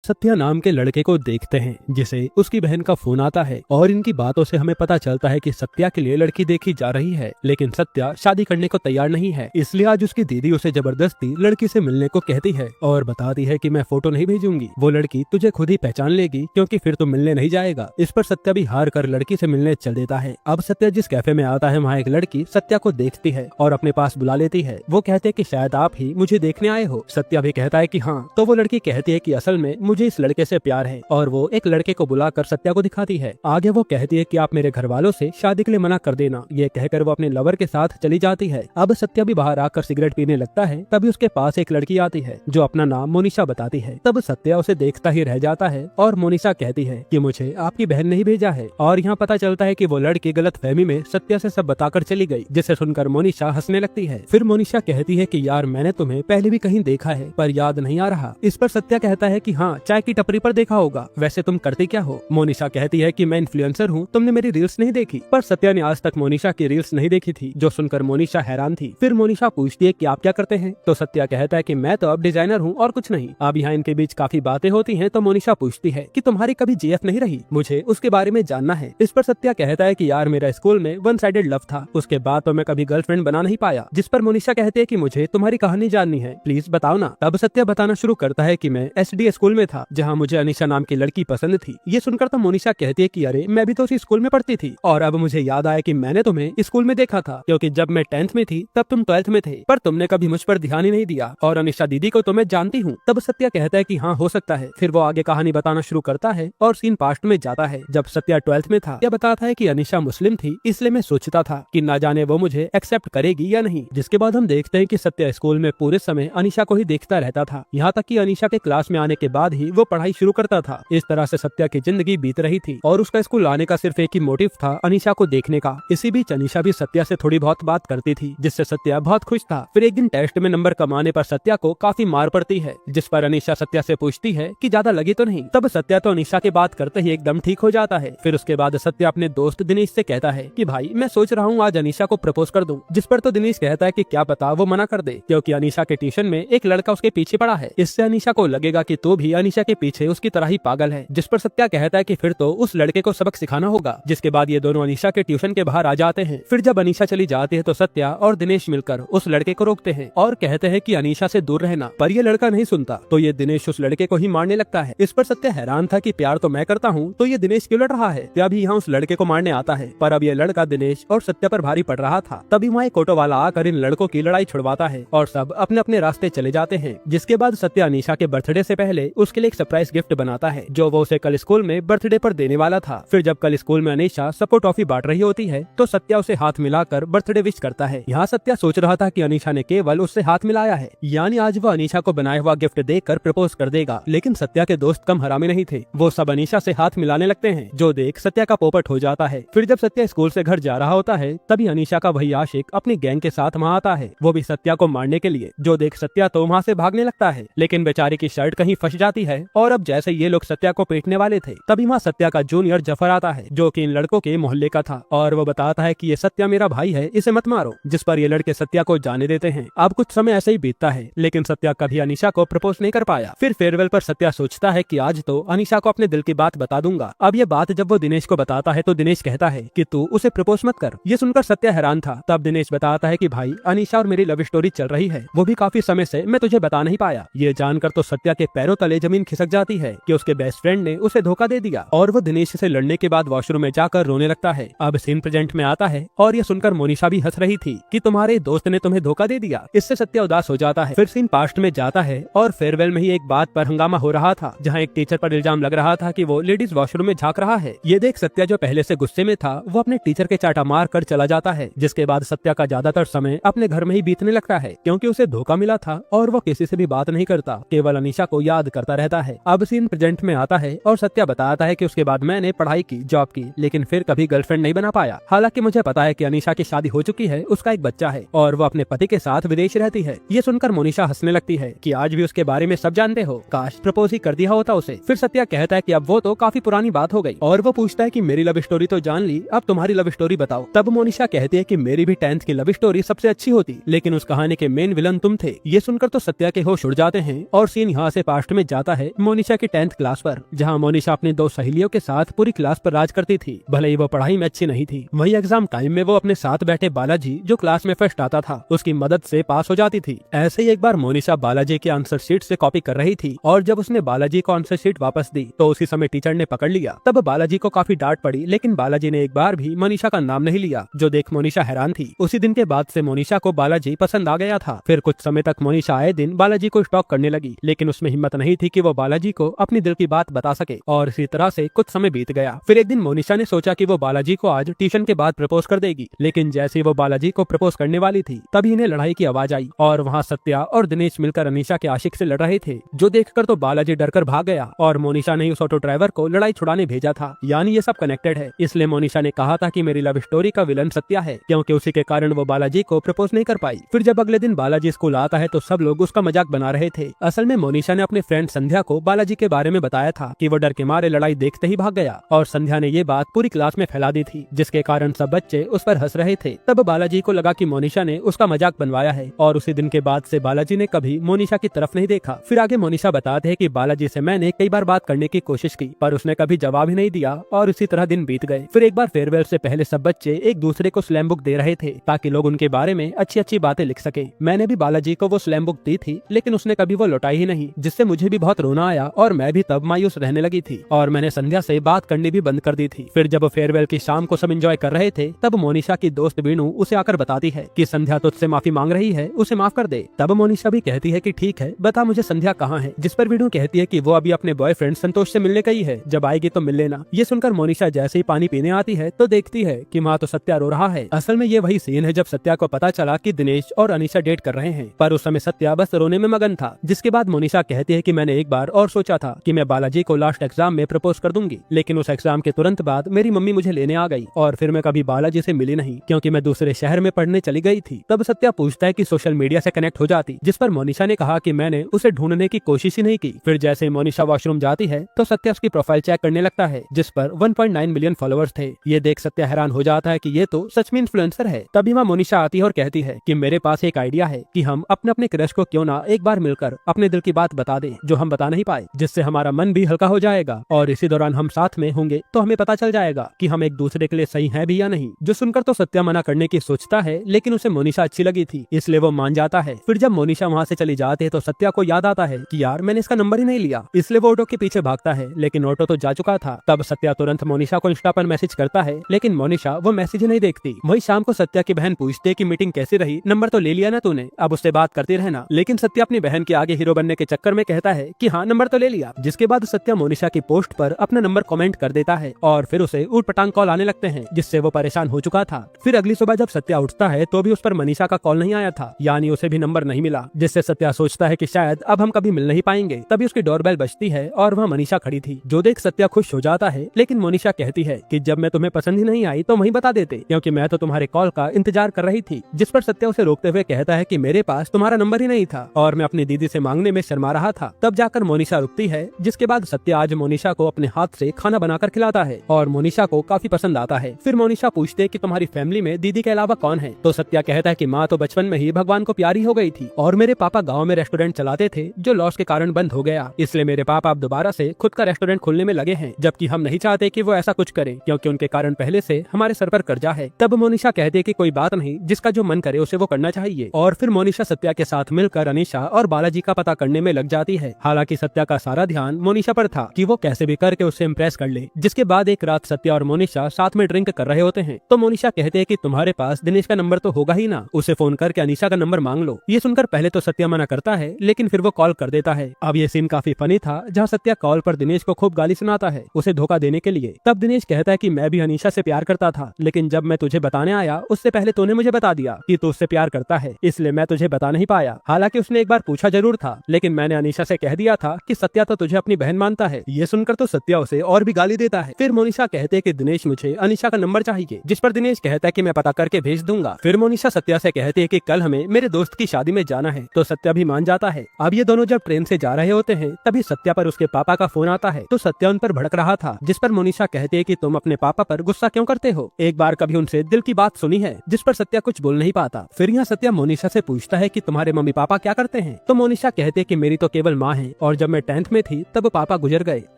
सत्या नाम के लड़के को देखते हैं जिसे उसकी बहन का फोन आता है और इनकी बातों से हमें पता चलता है कि सत्या के लिए लड़की देखी जा रही है, लेकिन सत्या शादी करने को तैयार नहीं है। इसलिए आज उसकी दीदी उसे जबरदस्ती लड़की से मिलने को कहती है और बताती है कि मैं फोटो नहीं भेजूंगी, वो लड़की तुझे खुद ही पहचान लेगी क्योंकि फिर तुम मिलने नहीं जाएगा। इस पर सत्या भी हार कर लड़की से मिलने चल देता है। अब सत्या जिस कैफे में आता है वहाँ एक लड़की सत्या को देखती है और अपने पास बुला लेती है। वो कहते हैं कि शायद आप ही मुझे देखने आए हो। सत्या भी कहता है कि हाँ। तो वो लड़की कहती है कि असल में मुझे इस लड़के से प्यार है और वो एक लड़के को बुलाकर सत्या को दिखाती है। आगे वो कहती है कि आप मेरे घर वालों से शादी के लिए मना कर देना। ये कहकर वो अपने लवर के साथ चली जाती है। अब सत्या भी बाहर आकर सिगरेट पीने लगता है। तभी उसके पास एक लड़की आती है जो अपना नाम मोनिशा बताती है। तब सत्या उसे देखता ही रह जाता है और मोनिशा कहती है कि मुझे आपकी बहन ने ही भेजा है। और यहाँ पता चलता है कि वो लड़की गलतफहमी में सत्या से सब बताकर चली गई, जिसे सुनकर मोनिशा हंसने लगती है। फिर मोनिशा कहती है कि यार मैंने तुम्हें पहले भी कहीं देखा है पर याद नहीं आ रहा। इस पर सत्या कहता है कि हाँ, चाय की टपरी पर देखा होगा, वैसे तुम करती क्या हो? मोनिशा कहती है कि मैं इन्फ्लुएंसर हूँ, तुमने मेरी रील्स नहीं देखी। पर सत्या ने आज तक मोनिशा की रील्स नहीं देखी थी, जो सुनकर मोनिशा हैरान थी। फिर मोनिशा पूछती है कि आप क्या करते हैं? तो सत्या कहता है कि मैं तो अब डिजाइनर हूँ और कुछ नहीं। अब यहाँ इनके बीच काफी बातें होती हैं तो मोनिशा पूछती है कि तुम्हारी कभी जीएफ नहीं रही, मुझे उसके बारे में जानना है। इस पर सत्या कहता है कि यार मेरा स्कूल में वन साइडेड लव था, उसके बाद तो मैं कभी गर्लफ्रेंड बना नहीं पाया। जिस पर मोनिशा कहती है कि मुझे तुम्हारी कहानी जाननी है, प्लीज बताओ ना। तब सत्या बताना शुरू करता है कि मैं एसडी स्कूल में था जहाँ मुझे अनीशा नाम की लड़की पसंद थी। ये सुनकर तो मोनिशा कहती है कि अरे मैं भी तो उसी स्कूल में पढ़ती थी और अब मुझे याद आया कि मैंने तुम्हें स्कूल में देखा था, क्योंकि जब मैं 10th में थी तब तुम 12th में थे, पर तुमने कभी मुझ पर ध्यान ही नहीं दिया और अनीशा दीदी को तो मैं जानती हूँ। तब सत्या कहता है कि हाँ हो सकता है। फिर वो आगे कहानी बताना शुरू करता है और सीन पास्ट में जाता है जब सत्या 12th में था। यह बताता है कि अनीशा मुस्लिम थी, इसलिए मैं सोचता था कि ना जाने वो मुझे एक्सेप्ट करेगी या नहीं। जिसके बाद हम देखते हैं कि सत्या स्कूल में पूरे समय अनीशा को ही देखता रहता था, यहाँ तक कि अनीशा के क्लास में आने के बाद ही वो पढ़ाई शुरू करता था। इस तरह से सत्या की जिंदगी बीत रही थी और उसका स्कूल आने का सिर्फ एक ही मोटिव था, अनीशा को देखने का। इसी बीच अनीशा भी सत्या से थोड़ी बहुत बात करती थी, जिससे सत्या बहुत खुश था। फिर एक दिन टेस्ट में नंबर कम आने पर सत्या को काफी मार पड़ती है, जिस पर अनीशा सत्या से पूछती है कि ज्यादा लगी तो नहीं। तब सत्या तो अनीशा के बात करते ही एकदम ठीक हो जाता है। फिर उसके बाद सत्या अपने दोस्त दिनेश से कहता है कि भाई मैं सोच रहा हूँ आज अनीशा को प्रपोज कर दूं। जिस पर तो दिनेश कहता है कि क्या पता वो मना कर दे, क्योंकि अनीशा के ट्यूशन में एक लड़का उसके पीछे पड़ा है। इससे अनीशा को लगेगा कि तू भी अनीशा के पीछे उसकी तरह ही पागल है। जिस पर सत्या कहता है कि फिर तो उस लड़के को सबक सिखाना होगा। जिसके बाद ये दोनों अनीशा के ट्यूशन के बाहर आ जाते हैं। फिर जब अनीशा चली जाती है तो सत्या और दिनेश मिलकर उस लड़के को रोकते हैं और कहते हैं कि अनीशा से दूर रहना, पर ये लड़का नहीं सुनता तो ये दिनेश उस लड़के को ही मारने लगता है। इस पर सत्या हैरान था कि प्यार तो मैं करता हूँ तो ये दिनेश क्यों लड़ रहा है। तभी यहाँ उस लड़के को मारने आता है, पर अब ये लड़का दिनेश और सत्या पर भारी पड़ रहा था। तभी वहाँ एक ऑटो वाला आकर इन लड़कों की लड़ाई छुड़वाता है और सब अपने अपने रास्ते चले जाते हैं। जिसके बाद सत्या अनीशा के बर्थडे से पहले उसके लिए एक सरप्राइज गिफ्ट बनाता है, जो वो उसे कल स्कूल में बर्थडे पर देने वाला था। फिर जब कल स्कूल में अनीशा सबको टॉफी बांट रही होती है तो सत्या उसे हाथ मिलाकर बर्थडे विश करता है। यहाँ सत्या सोच रहा था कि अनीशा ने केवल उससे हाथ मिलाया है, यानी आज वो अनीशा को बनाया हुआ गिफ्ट देकर प्रपोज कर देगा। लेकिन सत्या के दोस्त कम हरामी नहीं थे, वो सब अनीशा से हाथ मिलाने लगते हैं, जो देख सत्या का पोपट हो जाता है। फिर जब सत्या स्कूल से घर जा रहा होता है तभी अनीशा का वही आशिक अपनी गैंग के साथ वहाँ आता है, वो भी सत्या को मारने के लिए। जो देख सत्या तो वहाँ से भागने लगता है, लेकिन बेचारे की शर्ट कहीं फंस जाती है और अब जैसे ये लोग सत्या को पीटने वाले थे तभी वहाँ सत्या का जूनियर जफर आता है, जो कि इन लड़कों के मोहल्ले का था और वो बताता है कि ये सत्या मेरा भाई है, इसे मत मारो। जिस पर ये लड़के सत्या को जाने देते हैं। अब कुछ समय ऐसे ही बीतता है, लेकिन सत्या कभी अनीशा को प्रपोज नहीं कर पाया। फिर फेयरवेल पर सत्या सोचता है कि आज तो अनीशा को अपने दिल की बात बता दूंगा। अब ये बात जब वो दिनेश को बताता है तो दिनेश कहता है कि तू उसे प्रपोज मत कर। ये सुनकर सत्या हैरान था। तब दिनेश बताता है कि भाई अनीशा और मेरी लव स्टोरी चल रही है, वो भी काफी समय से, मैं तुझे बता नहीं पाया। ये जानकर तो सत्या के पैरों तले जमीन खिसक जाती है कि उसके बेस्ट फ्रेंड ने उसे धोखा दे दिया और वो दिनेश से लड़ने के बाद वॉशरूम में जाकर रोने लगता है। अब सीन प्रेजेंट में आता है और ये सुनकर मोनिशा भी हंस रही थी कि तुम्हारे दोस्त ने तुम्हें धोखा दे दिया। इससे सत्या उदास हो जाता है। फिर सीन पास्ट में जाता है और फेयरवेल में ही एक बात पर हंगामा हो रहा था, जहाँ एक टीचर पर इल्जाम लग रहा था कि वो लेडीज वॉशरूम में झांक रहा है। ये देख सत्या जो पहले से गुस्से में था वो अपने टीचर के चाटा मार कर चला जाता है। जिसके बाद सत्या का ज्यादातर समय अपने घर में ही बीतने लगता है, क्योंकि उसे धोखा मिला था और वो किसी से भी बात नहीं करता, केवल अनीशा को याद करता रहता है। अब सीन प्रेजेंट में आता है और सत्या बताता है कि उसके बाद मैंने पढ़ाई की, जॉब की, लेकिन फिर कभी गर्लफ्रेंड नहीं बना पाया। हालांकि मुझे पता है कि अनीशा की शादी हो चुकी है, उसका एक बच्चा है और वो अपने पति के साथ विदेश रहती है। ये सुनकर मोनिशा हंसने लगती है कि आज भी उसके बारे में सब जानते हो, काश प्रपोज ही कर दिया होता उसे। फिर सत्या कहता है कि अब वो तो काफी पुरानी बात हो गई और वो पूछता है कि मेरी लव स्टोरी तो जान ली, अब तुम्हारी लव स्टोरी बताओ। तब मोनिशा कहती है कि मेरी भी 10th की लव स्टोरी सबसे अच्छी होती, लेकिन उस कहानी के मेन विलन तुम थे। ये सुनकर तो सत्या के होश उड़ जाते हैं और सीन यहाँ से पास्ट में जाता है मोनिशा की 10th क्लास पर, जहाँ मोनिशा अपनी 2 सहेलियों के साथ पूरी क्लास पर राज करती थी। भले ही वो पढ़ाई में अच्छी नहीं थी, वही एग्जाम टाइम में वो अपने साथ बैठे बालाजी जो क्लास में फर्स्ट आता था उसकी मदद से पास हो जाती थी। ऐसे ही एक बार मोनिशा बालाजी के आंसर शीट से कॉपी कर रही थी और जब उसने बालाजी को आंसर शीट वापस दी तो उसी समय टीचर ने पकड़ लिया। तब बालाजी को काफी डांट पड़ी, लेकिन बालाजी ने एक बार भी मोनिशा का नाम नहीं लिया, जो देख मोनिशा हैरान थी। उसी दिन के बाद से मोनिशा को बालाजी पसंद आ गया था। फिर कुछ समय तक मोनिशा आए दिन बालाजी को स्टॉक करने लगी, लेकिन उसमें हिम्मत नहीं थी कि वो बालाजी को अपनी दिल की बात बता सके और इसी तरह से कुछ समय बीत गया। फिर एक दिन मोनिशा ने सोचा कि वो बालाजी को आज ट्यूशन के बाद प्रपोज कर देगी, लेकिन जैसे वो बालाजी को प्रपोज करने वाली थी तभी इन्हें लड़ाई की आवाज आई और वहाँ सत्या और दिनेश मिलकर अनीशा के आशिक से लड़ रहे थे, जो देखकर तो बालाजी डरकर भाग गया और मोनिशा ने उस ऑटो ड्राइवर को लड़ाई छुड़ाने भेजा था। यानी ये सब कनेक्टेड है। इसलिए मोनिशा ने कहा था कि मेरी लव स्टोरी का विलन सत्या है, क्योंकि उसी के कारण वो बालाजी को प्रपोज नहीं कर पाई। फिर जब अगले दिन बालाजी स्कूल आता है तो सब लोग उसका मजाक बना रहे थे। असल में मोनिशा ने अपने फ्रेंड संध्या को बालाजी के बारे में बताया था कि वो डर के मारे लड़ाई देखते ही भाग गया और संध्या ने ये बात पूरी क्लास में फैला दी थी, जिसके कारण सब बच्चे उस पर हंस रहे थे। तब बालाजी को लगा कि मोनिशा ने उसका मजाक बनवाया है और उसी दिन के बाद से बालाजी ने कभी मोनिशा की तरफ नहीं देखा। फिर आगे मोनिशा बताते हैं कि बालाजी से मैंने कई बार बात करने की कोशिश की पर उसने कभी जवाब ही नहीं दिया और इसी तरह दिन बीत गए। फिर एक बार फेयरवेल से पहले सब बच्चे एक दूसरे को स्लैम बुक दे रहे थे ताकि लोग उनके बारे में अच्छी अच्छी बातें लिख सके। मैंने भी बालाजी को वो स्लैम बुक दी थी, लेकिन उसने कभी वो लौटाई ही नहीं, जिससे मुझे भी बहुत रोना आया और मैं भी तब मायूस रहने लगी थी और मैंने संध्या से बात करनी भी बंद कर दी थी। फिर जब फेयरवेल की शाम को सब एंजॉय कर रहे थे तब मोनिशा की दोस्त वीनू उसे आकर बताती है कि संध्या तुझसे माफी मांग रही है, उसे माफ कर दे। तब मोनिशा भी कहती है कि ठीक है, बता मुझे संध्या कहाँ है, जिस पर वीनू कहती है कि वो अभी अपने बॉयफ्रेंड संतोष से मिलने गई है, जब आएगी तो मिल लेना। ये सुनकर मोनिशा जैसे ही पानी पीने आती है तो देखती है कि माँ तो सत्या रो रहा है। असल में ये वही सीन है जब सत्या को पता चला कि दिनेश और अनीशा डेट कर रहे हैं, पर उस समय सत्या बस रोने में मगन था। जिसके बाद मोनिशा कहती है कि मैंने एक बार और सोचा था कि मैं बालाजी को लास्ट एग्जाम में प्रपोज कर दूंगी, लेकिन उस एग्जाम के तुरंत बाद मेरी मम्मी मुझे लेने आ गई और फिर मैं कभी बालाजी से मिली नहीं, क्योंकि मैं दूसरे शहर में पढ़ने चली गई थी। तब सत्या पूछता है कि सोशल मीडिया से कनेक्ट हो जाती, जिस पर मोनिशा ने कहा कि मैंने उसे ढूंढने की कोशिश ही नहीं की। फिर जैसे मोनिशा वॉशरूम जाती है तो सत्या उसकी प्रोफाइल चेक करने लगता है, जिस पर 1.9 मिलियन फॉलोअर्स थे। ये देख सत्या हैरान हो जाता है कि ये तो सच में इन्फ्लुएंसर है। तभी वहाँ मोनिशा आती है और कहती है कि मेरे पास एक आइडिया है कि हम अपने अपने क्रश को क्यों ना एक बार मिलकर अपने दिल की बात बता दें जो हम बता नहीं पाए, जिससे हमारा मन भी हल्का हो जाएगा और इसी दौरान हम साथ में होंगे तो हमें पता चल जाएगा कि हम एक दूसरे के लिए सही हैं भी या नहीं। जो सुनकर तो सत्या मना करने की सोचता है, लेकिन उसे मोनिशा अच्छी लगी थी इसलिए वो मान जाता है। फिर जब मोनिशा वहाँ से चली जाती है तो सत्या को याद आता है कि यार मैंने इसका नंबर ही नहीं लिया, इसलिए वो ऑटो के पीछे भागता है, लेकिन ऑटो तो जा चुका था। तब सत्या तुरंत मोनिशा को इंस्टा पर मैसेज करता है, लेकिन मोनिशा वो मैसेज नहीं देखती। वही शाम को सत्या की बहन पूछती है कि मीटिंग कैसी रही, नंबर तो ले लिया ना तूने, अब उससे बात करती रहना। लेकिन सत्या अपनी बहन के आगे हीरो बनने के चक्कर में कहता है कि हाँ नंबर तो ले लिया। जिसके बाद सत्या मोनिशा की पोस्ट पर अपना नंबर कमेंट कर देता है और फिर उसे ऊट पटांग कॉल आने लगते हैं, जिससे वो परेशान हो चुका था। फिर अगली सुबह जब सत्या उठता है तो भी उस पर मनीषा का कॉल नहीं आया था, यानी उसे भी नंबर नहीं मिला, जिससे सत्या सोचता है कि शायद अब हम कभी मिल नहीं पाएंगे। तभी उसकी डोरबेल बजती है और वहाँ मनीषा खड़ी थी, जो देख सत्या खुश हो जाता है। लेकिन मोनिशा कहती है कि जब मैं तुम्हें पसंद ही नहीं आई तो वहीं बता देते, क्योंकि मैं तो तुम्हारे कॉल का इंतजार कर रही थी। जिस पर सत्या उसे रोकते हुए कहता है कि मेरे पास तुम्हारा नंबर ही नहीं था और मैं अपनी दीदी से मांगने में शर्मा रहा था। तब जाकर मोनिशा रुकती है, जिसके बाद सत्या आज मोनिशा को अपने हाथ से खाना बनाकर खिलाता है और मोनिशा को काफी पसंद आता है। फिर मोनिशा पूछते है कि तुम्हारी फैमिली में दीदी के अलावा कौन है, तो सत्या कहता है कि माँ तो बचपन में ही भगवान को प्यारी हो गई थी और मेरे पापा गाँव में रेस्टोरेंट चलाते थे जो लॉस के कारण बंद हो गया, इसलिए मेरे पापा अब दोबारा से खुद का रेस्टोरेंट खोलने में लगे हैं, जबकि हम नहीं चाहते कि वो ऐसा कुछ करें क्योंकि उनके कारण पहले से हमारे सर पर कर्जा है। तब मोनिशा कहती है कि कोई बात नहीं, जिसका जो मन करे उसे वो करना चाहिए। और फिर मोनिशा सत्या के साथ मिलकर अनीशा और बालाजी का पता करने में लग जाती है। हालांकि सत्या का सारा ध्यान मोनिशा पर था कि वो कैसे भी करके उसे इम्प्रेस कर ले। जिसके बाद एक रात सत्या और मोनिशा साथ में ड्रिंक कर रहे होते हैं तो मोनिशा कहते हैं कि तुम्हारे पास दिनेश का नंबर तो होगा ही ना, उसे फोन करके अनीशा का नंबर मांग लो। ये सुनकर पहले तो सत्या मना करता है, लेकिन फिर वो कॉल कर देता है। अब ये सीन काफी फनी था, जहाँ सत्या कॉल पर दिनेश को खूब गाली सुनाता है उसे धोखा देने के लिए। तब दिनेश कहता है कि मैं भी अनीशा से प्यार करता था, लेकिन जब मैं तुझे बताने आया उससे पहले तूने मुझे बता दिया कि तू उससे प्यार करता है, इसलिए मैं तुझे बता नहीं पाया। हालांकि उसने एक बार पूछा जरूर था, लेकिन मैंने अनीशा से कह दिया था कि सत्या तो तुझे अपनी बहन मानता है। ये सुनकर तो सत्या उसे और भी गाली देता है। फिर मोनिशा कहते हैं कि दिनेश मुझे अनीशा का नंबर चाहिए, जिस पर दिनेश कहता है कि मैं पता करके भेज दूंगा। फिर मोनिशा सत्या से कहती है कि कल हमें मेरे दोस्त की शादी में जाना है, तो सत्या भी मान जाता है। अब ये दोनों जब ट्रेन से जा रहे होते हैं तभी सत्या पर उसके पापा का फोन आता है, तो सत्या उन पर भड़क रहा था, जिस पर मोनिशा कहती है कि तुम अपने पापा पर गुस्सा क्यों करते हो, एक बार कभी उनसे दिल की बात सुनी है, जिस पर सत्या कुछ बोल नहीं पाता। फिर यहाँ सत्या मोनिशा से पूछता है कि तुम्हारे मम्मी पापा क्या करते हैं, तो मोनिशा कहते हैं कि मेरी तो केवल माँ है और जब मैं 10th में थी तब पापा गुजर गए।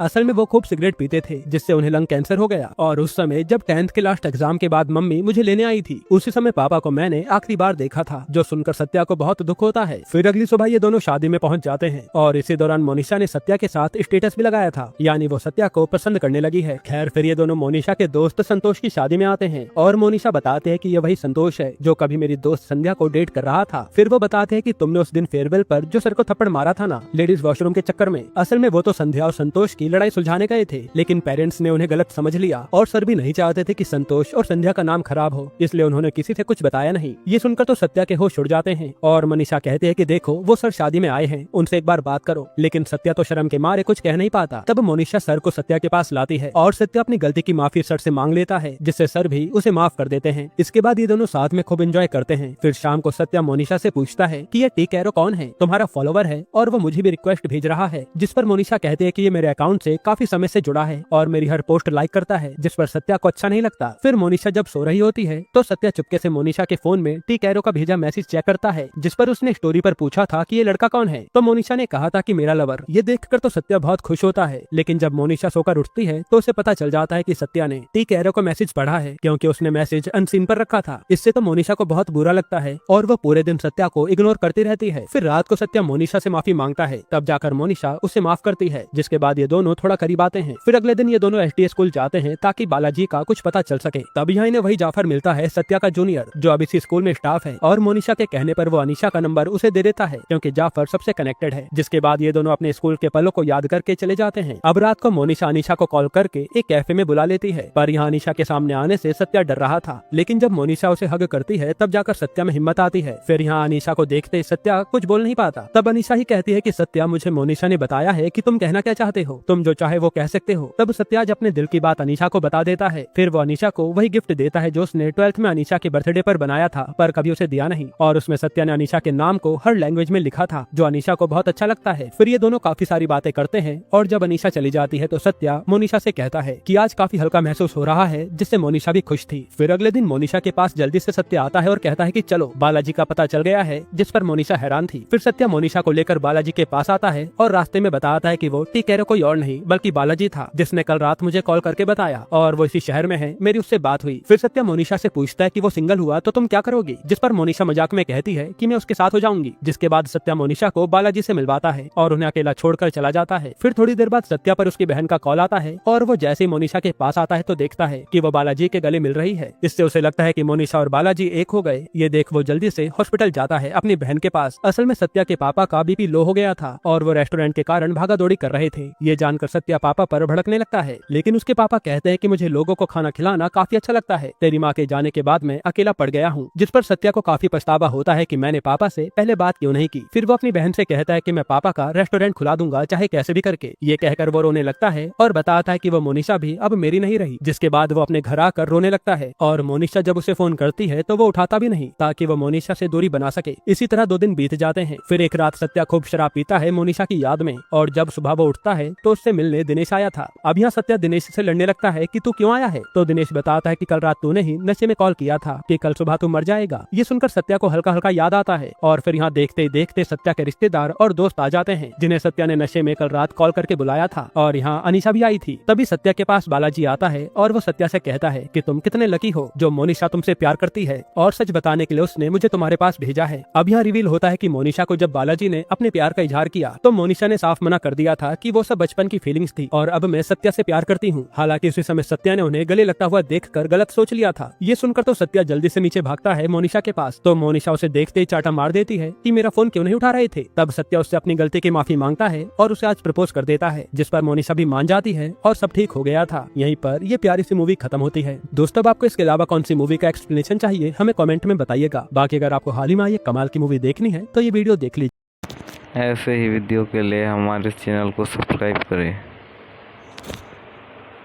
असल में वो खूब सिगरेट पीते थे जिससे उन्हें लंग कैंसर हो गया। और उस समय जब 10th के लास्ट एग्जाम के बाद मम्मी मुझे लेने आई थी, उसी समय पापा को मैंने आखिरी बार देखा था, जो सुनकर सत्या को बहुत दुख होता है। फिर अगली सुबह ये दोनों शादी में पहुंच जाते हैं और इसी दौरान मोनिशा ने सत्या के साथ स्टेटस भी लगाया था, यानी वो सत्या को पसंद करने लगी है। खैर फिर ये दोनों मोनिशा के दोस्त संतोष की शादी में आते हैं और मोनिशा बताते हैं कि ये वही संतोष है जो कभी मेरी दोस्त संध्या को डेट कर रहा था। फिर वो बताते हैं कि तुमने उस दिन फेयरवेल पर जो सर को थप्पड़ मारा था ना, लेडीज वॉशरूम के चक्कर में, असल में वो तो संध्या और संतोष की लड़ाई सुलझाने गए थे, लेकिन पेरेंट्स ने उन्हें गलत समझ लिया और सर भी नहीं चाहते थे कि संतोष और संध्या का नाम खराब हो, इसलिए उन्होंने किसी से कुछ बताया नहीं। ये सुनकर तो सत्या के होश उड़ जाते हैं और मनीषा कहते हैं कि देखो वो सर शादी में आए हैं, उनसे एक बार बात करो। लेकिन सत्या तो शर्म के मारे कुछ कह नहीं पाता। तब मोनिशा सर को सत्या के पास लाती है और सत्या अपनी गलती की माफी सर से मांग लेता है, जिससे सर भी उसे माफ कर देते हैं। इसके बाद ये दोनों साथ में खूब एंजॉय करते हैं। फिर शाम को सत्या मोनिशा से पूछता है कि ये टी कैरो कौन है, तुम्हारा फॉलोवर है और वो मुझे भी रिक्वेस्ट भेज रहा है, जिस पर मोनिशा कहते हैं कि ये मेरे अकाउंट से काफी समय से जुड़ा है और मेरी हर पोस्ट लाइक करता है, जिस पर सत्या को अच्छा नहीं लगता। फिर मोनिशा जब सो रही होती है तो सत्या चुपके से मोनिशा के फोन में टी कैरो का भेजा मैसेज चेक करता है, जिस पर उसने स्टोरी पर पूछा था कि ये लड़का कौन है, तो मोनिशा ने कहा था कि मेरा लवर। ये देखकर तो सत्या बहुत खुश होता है, लेकिन जब मोनिशा सोकर उठती है तो उसे पता चल जाता है कि सत्या ने टी कैरो का मैसेज पढ़ा है, क्योंकि उसने मैसेज अनसीन पर रखा था। इससे तो मोनिशा को बहुत बुरा लगता है और वो पूरे दिन सत्या को इग्नोर करती रहती है। फिर रात को सत्या मोनिशा से माफी मांगता है, तब जाकर मोनिशा उसे माफ करती है, जिसके बाद ये दोनों थोड़ा करीब आते हैं। फिर अगले दिन ये दोनों एसडी स्कूल जाते हैं ताकि बालाजी का कुछ पता चल सके। तब यहाँ इन्हें वही जाफर मिलता है, सत्या का जूनियर, जो अब इसी स्कूल में स्टाफ है, और मोनिशा के कहने पर वो अनीशा का नंबर उसे दे देता है, क्योंकि जाफर सबसे कनेक्टेड है। जिसके बाद ये दोनों अपने स्कूल के पलों को याद करके चले जाते हैं। अब रात को मोनिशा अनीशा को कॉल करके एक कैफे में बुला लेती है, पर यहाँ अनीशा के सामने आने से सत्या डर रहा था, लेकिन जब मोनिशा उसे हग करती है तब जाकर सत्या में हिम्मत आती है। फिर यहाँ अनीशा को देखते सत्या कुछ बोल नहीं पाता। तब अनीशा ही कहती है कि सत्या, मुझे मोनिशा ने बताया है कि तुम कहना क्या चाहते हो, तुम जो चाहे वो कह सकते हो। तब सत्या अपने दिल की बात अनीशा को बता देता है। फिर वो अनीशा को वही गिफ्ट देता है जो उसने 12th में अनीशा के बर्थडे पर बनाया था, पर कभी उसे दिया नहीं, और उसमें सत्या ने अनीशा के नाम को हर लैंग्वेज में लिखा था, जो अनीशा को बहुत अच्छा लगता है। फिर ये दोनों काफी सारी बातें करते हैं और जब अनीशा चली जाती है तो सत्या मोनिशा से कहता है कि आज काफी हल्का महसूस हो रहा है, जिससे मोनिशा भी खुश थी। फिर अगले दिन मोनिशा के पास जल्दी से सत्या आता है और कहता है कि चलो बालाजी का पता चल गया है, जिस पर मोनिशा हैरान थी। फिर सत्या मोनिशा को लेकर बालाजी के पास आता है और रास्ते में बताता है कि वो टी कैरो कोई और नहीं बल्कि बालाजी था, जिसने कल रात मुझे कॉल करके बताया और वो इसी शहर में है, मेरी उससे बात हुई। फिर सत्या मोनिशा से पूछता है कि वो सिंगल हुआ तो तुम क्या करोगी, जिस पर मोनिशा मजाक में कहती है कि मैं उसके साथ हो जाऊंगी। जिसके बाद सत्या मोनिशा को बालाजी से मिलवाता है और उन्हें अकेला छोड़कर चला जाता है। फिर थोड़ी देर बाद सत्या पर उसकी बहन का कॉल आता है और वो जैसे ही मोनिशा के पास आता है तो देखता है कि वो बालाजी के गले मिल रही है। इससे उसे लगता है कि मोनिशा और बालाजी एक हो गए। ये देख वो जल्दी से हॉस्पिटल जाता है अपनी बहन के पास। असल में सत्या के पापा का बीपी लो हो गया था और वो रेस्टोरेंट के कारण भागा दौड़ी कर रहे थे। ये जानकर सत्या पापा पर भड़कने लगता है, लेकिन उसके पापा कहते हैं कि मुझे लोगों को खाना खिलाना काफी अच्छा लगता है, तेरी माँ के जाने के बाद मैं अकेला पड़ गया हूँ। जिस पर सत्या को काफी पछतावा होता है कि मैंने पापा से पहले बात क्यों नहीं की। फिर वो अपनी बहन से कहता है कि मैं पापा का रेस्टोरेंट खुला दूंगा चाहे कैसे भी करके। ये कहकर वो रोने लगता है और बताता है कि वो मोनिशा भी अब मेरी नहीं रही। जिसके बाद वो अपने घर आकर रोने लगता है और मोनिशा जब उसे फोन करती है तो वो उठाता भी नहीं, ताकि वो मोनिशा से दूरी बना सके। इसी तरह 2 दिन बीत जाते हैं। फिर एक रात सत्या खूब शराब पीता है मोनिशा की याद में, और जब सुबह वो उठता है तो उससे मिलने दिनेश आया था। अब यहाँ सत्या दिनेश से लड़ने लगता है कि तू क्यों आया है, तो दिनेश बताता है कि कल रात तूने ही नशे में कॉल किया था कि कल सुबह तू मर जाएगा। ये सुनकर सत्या को हल्का हल्का याद आता है और फिर यहाँ देखते ही देखते सत्या के रिश्तेदार और दोस्त आ जाते हैं, जिन्हें सत्या ने नशे में कल रात कॉल करके बुलाया था, और यहाँ अनीशा भी आई थी। तभी सत्या के पास बालाजी आता है और वो सत्या से कहता है कि तुम कितने लकी हो जो मोनिशा तुमसे प्यार करती है, और सच बताने के लिए उसने मुझे तुम्हारे पास भेजा है। अब यहाँ रिवील होता है कि मोनिशा को जब बालाजी ने अपने प्यार का इजहार किया तो मोनिशा ने साफ मना कर दिया था कि वो सब बचपन की फीलिंग्स थी और अब मैं सत्या से प्यार करती हूँ। हालांकि उसी समय सत्या ने उन्हें गले लगता हुआ देखकर गलत सोच लिया था। ये सुनकर तो सत्या जल्दी से नीचे भागता है मोनिशा के पास, तो मोनिशा उसे देखते ही चाटा मार देती है कि मेरा फोन क्यों नहीं उठा रहे थे। तब सत्या उससे अपनी गलती की माफी मांगता है और उसे आज प्रपोज कर देता है, जिस पर मोनिशा भी मान जाती है और सब ठीक हो गया था। यहीं पर ये प्यारी सी मूवी खत्म होती है। दोस्तों, अब आपको इसके अलावा कौन सी मूवी का एक्सप्लेनेशन चाहिए हमें कमेंट में बताइएगा। बाकी अगर आपको हाल ही में ये कमाल की मूवी देखनी है तो ये वीडियो देख लीजिए। ऐसे ही वीडियो के लिए हमारे चैनल को सब्सक्राइब करें।